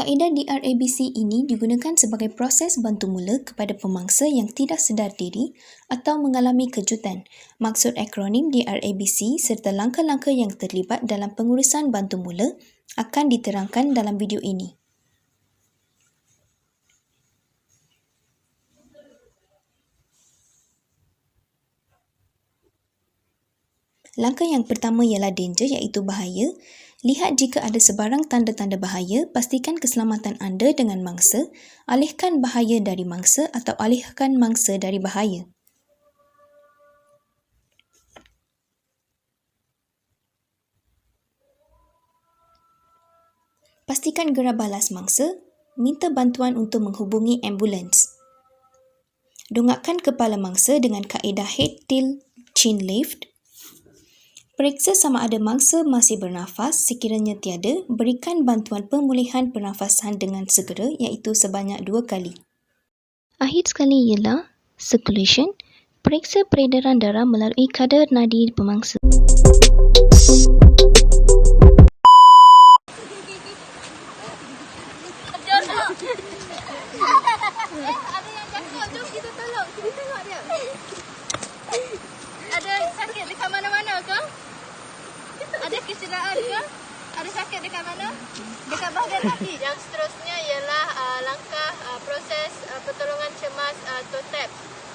Kaedah DRABC ini digunakan sebagai proses bantu mula kepada pemangsa yang tidak sedar diri atau mengalami kejutan. Maksud akronim DRABC serta langkah-langkah yang terlibat dalam pengurusan bantu mula akan diterangkan dalam video ini. Langkah yang pertama ialah danger, iaitu bahaya. Lihat jika ada sebarang tanda-tanda bahaya, pastikan keselamatan anda dengan mangsa, alihkan bahaya dari mangsa atau alihkan mangsa dari bahaya. Pastikan gerak balas mangsa, minta bantuan untuk menghubungi ambulans. Dongakkan kepala mangsa dengan kaedah head, tail, chin lift. Periksa sama ada mangsa masih bernafas. Sekiranya tiada, berikan bantuan pemulihan pernafasan dengan segera, iaitu sebanyak 2 kali. Akhir sekali ialah circulation. Periksa peredaran darah melalui kadar nadi pemangsa. Ada yang jatuh, jom kita tolong. Kita tengok dia. Ada sakit dekat mana-mana ke? Ada kecederaan ke? Ada sakit dekat mana? Dekat bahagian kaki. Yang seterusnya ialah langkah proses pertolongan cemas TOTAP.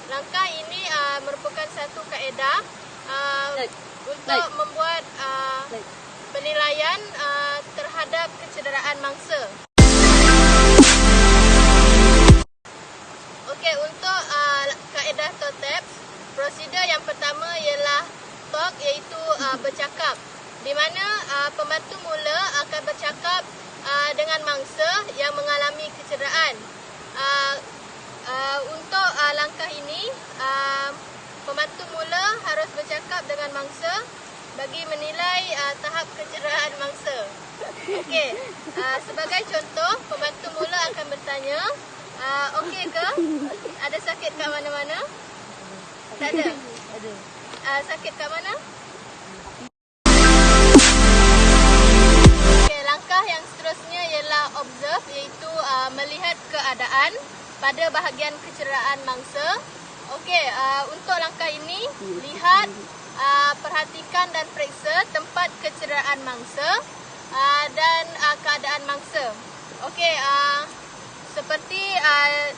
Langkah ini merupakan satu kaedah untuk membuat penilaian terhadap kecederaan mangsa. Okey, untuk kaedah TOTAP, prosedur yang pertama ialah talk, iaitu bercakap, di mana pembantu mula akan bercakap dengan mangsa yang mengalami kecederaan. Untuk langkah ini, pembantu mula harus bercakap dengan mangsa bagi menilai tahap kecederaan mangsa. Okey, sebagai contoh, pembantu mula akan bertanya, okey ke? Ada sakit kat mana-mana? Tak ada? Ada. Sakit kat mana? Okey, langkah yang seterusnya ialah observe, iaitu melihat keadaan pada bahagian kecederaan mangsa. Okey, untuk langkah ini, lihat, perhatikan dan periksa tempat kecederaan mangsa dan keadaan mangsa. Okey, seperti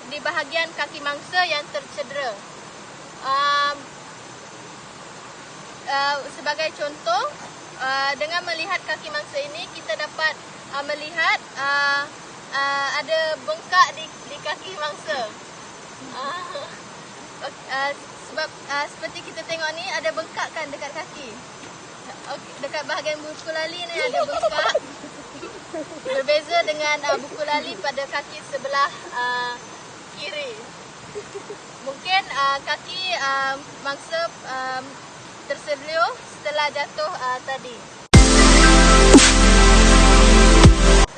di bahagian kaki mangsa yang tercedera. Sebagai contoh, dengan melihat kaki mangsa ini, kita dapat melihat ada bengkak di kaki mangsa. Sebab seperti kita tengok ni, ada bengkak kan dekat kaki. Dekat bahagian buku lali ni ada bengkak. Berbeza dengan buku lali pada kaki sebelah kiri. Mungkin kaki mangsa tersedliur setelah jatuh tadi.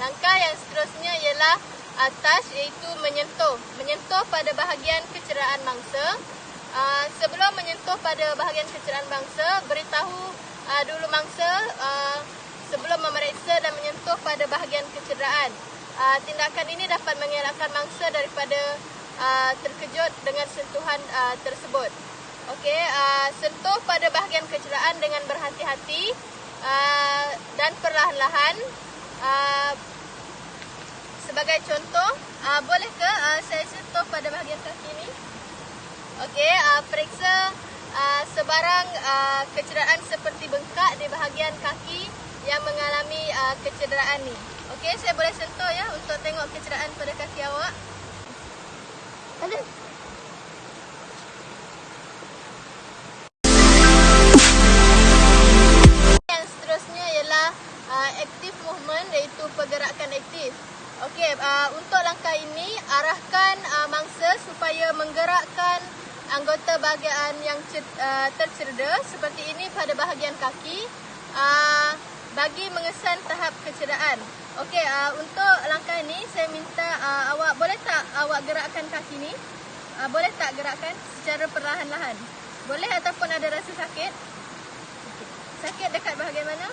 Langkah yang seterusnya ialah touch, iaitu menyentuh. Menyentuh pada bahagian kecederaan mangsa. Sebelum menyentuh pada bahagian kecederaan mangsa, beritahu dulu mangsa sebelum memeriksa dan menyentuh pada bahagian kecederaan. Tindakan ini dapat mengelakkan mangsa daripada terkejut dengan sentuhan tersebut. Okey, sentuh pada bahagian kecederaan dengan berhati-hati dan perlahan-lahan. Sebagai contoh, boleh ke saya sentuh pada bahagian kaki ini? Okey, periksa sebarang kecederaan seperti bengkak di bahagian kaki yang mengalami kecederaan ni. Okey, saya boleh sentuh ya untuk tengok kecederaan pada kaki awak. Ada? Yang seterusnya ialah active movement, iaitu pergerakan aktif. Okey, untuk langkah ini, arahkan mangsa supaya menggerakkan anggota bahagian yang tercedera seperti ini pada bahagian kaki bagi mengesan tahap kecederaan. Okey, untuk langkah ini saya minta awak, boleh tak awak gerakkan kaki ni? Boleh tak gerakkan secara perlahan-lahan? Boleh ataupun ada rasa sakit? Sakit dekat bahagian mana?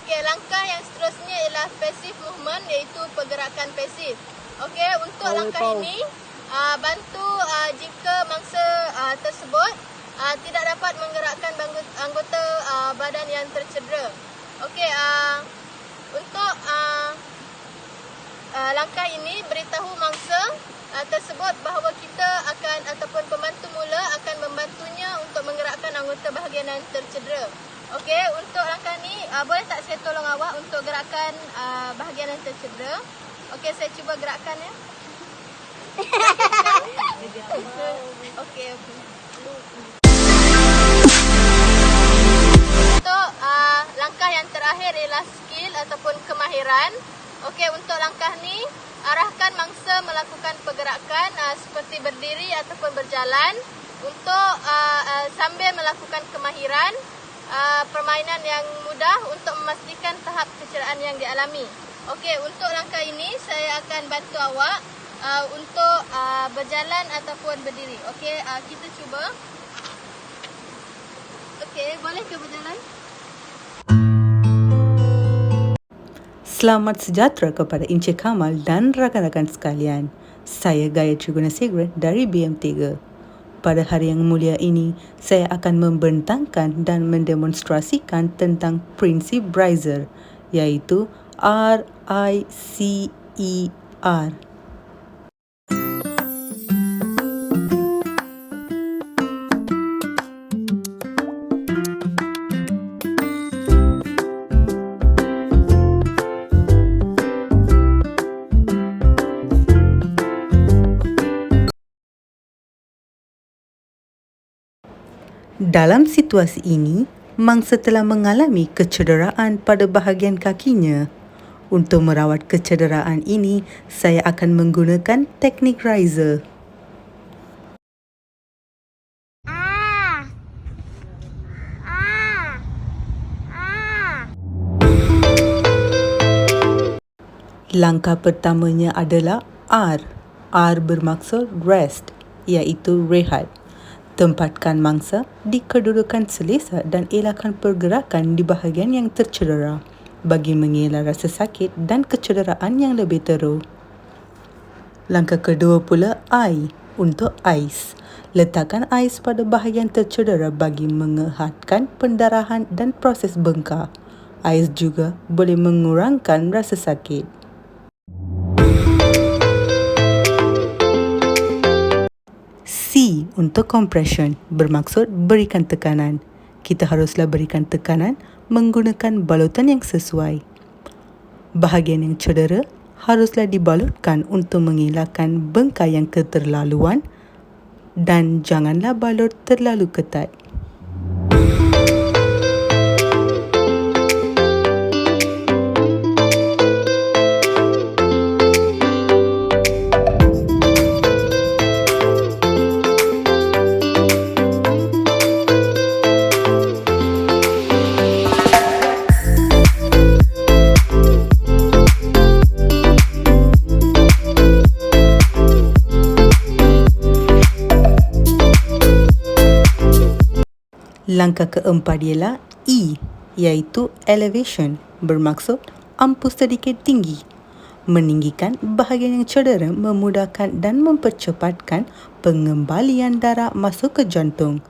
Okey, langkah langkah ini bantu jika mangsa tersebut tidak dapat menggerakkan anggota badan yang tercedera. Okey, untuk langkah ini beritahu mangsa tersebut bahawa kita akan ataupun pembantu mula akan membantunya untuk menggerakkan anggota bahagian yang tercedera. Okey, untuk langkah ni boleh tak saya tolong awak untuk gerakkan bahagian yang tercedera? Okey, saya cuba gerakkan ya. Okey. Untuk langkah yang terakhir ialah skill ataupun kemahiran. Okey, untuk langkah ni arahkan mangsa melakukan pergerakan seperti berdiri ataupun berjalan untuk sambil melakukan kemahiran permainan yang mudah untuk memastikan tahap kecederaan yang dialami. Okey, untuk langkah ini saya akan bantu awak untuk berjalan ataupun berdiri. Okey, kita cuba. Okey, boleh ke berjalan? Selamat sejahtera kepada Encik Kamal dan rakan-rakan sekalian. Saya Gayatri Gunasekara dari BM3. Pada hari yang mulia ini, saya akan membentangkan dan mendemonstrasikan tentang prinsip Reiser, iaitu RICER. Dalam situasi ini, mangsa telah mengalami kecederaan pada bahagian kakinya. Untuk merawat kecederaan ini, saya akan menggunakan teknik Reiser. Langkah pertamanya adalah R. R bermaksud rest, iaitu rehat. Tempatkan mangsa di kedudukan selesa dan elakkan pergerakan di bahagian yang tercedera bagi mengelak rasa sakit dan kecederaan yang lebih teruk. Langkah kedua pula I untuk ais. Letakkan ais pada bahagian tercedera bagi mengehatkan pendarahan dan proses bengkak. Ais juga boleh mengurangkan rasa sakit. C untuk compression bermaksud berikan tekanan. Kita haruslah berikan tekanan menggunakan balutan yang sesuai. Bahagian yang cedera haruslah dibalutkan untuk mengelakkan bengkak yang keterlaluan dan janganlah balut terlalu ketat. Langkah keempat ialah E, iaitu elevation, bermaksud ampuh sedikit tinggi. Meninggikan bahagian yang cedera memudahkan dan mempercepatkan pengembalian darah masuk ke jantung.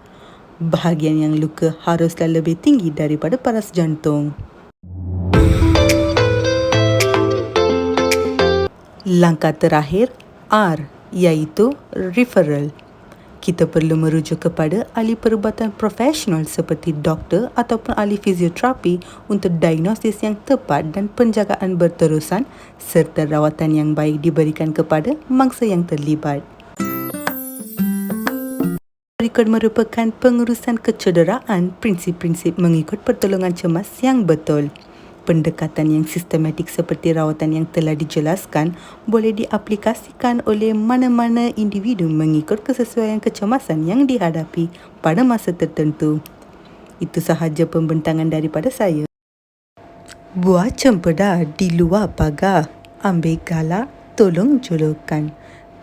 Bahagian yang luka haruslah lebih tinggi daripada paras jantung. Langkah terakhir R, iaitu referral. Kita perlu merujuk kepada ahli perubatan profesional seperti doktor ataupun ahli fizioterapi untuk diagnosis yang tepat dan penjagaan berterusan serta rawatan yang baik diberikan kepada mangsa yang terlibat. Berikut merupakan pengurusan kecederaan prinsip-prinsip mengikut pertolongan cemas yang betul. Pendekatan yang sistematik seperti rawatan yang telah dijelaskan boleh diaplikasikan oleh mana-mana individu mengikut kesesuaian kecemasan yang dihadapi pada masa tertentu. Itu sahaja pembentangan daripada saya. Buah cempedak di luar pagar, ambil galak, tolong julukan.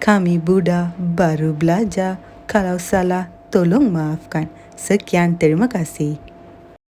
Kami Buddha baru belajar, kalau salah tolong maafkan. Sekian, terima kasih.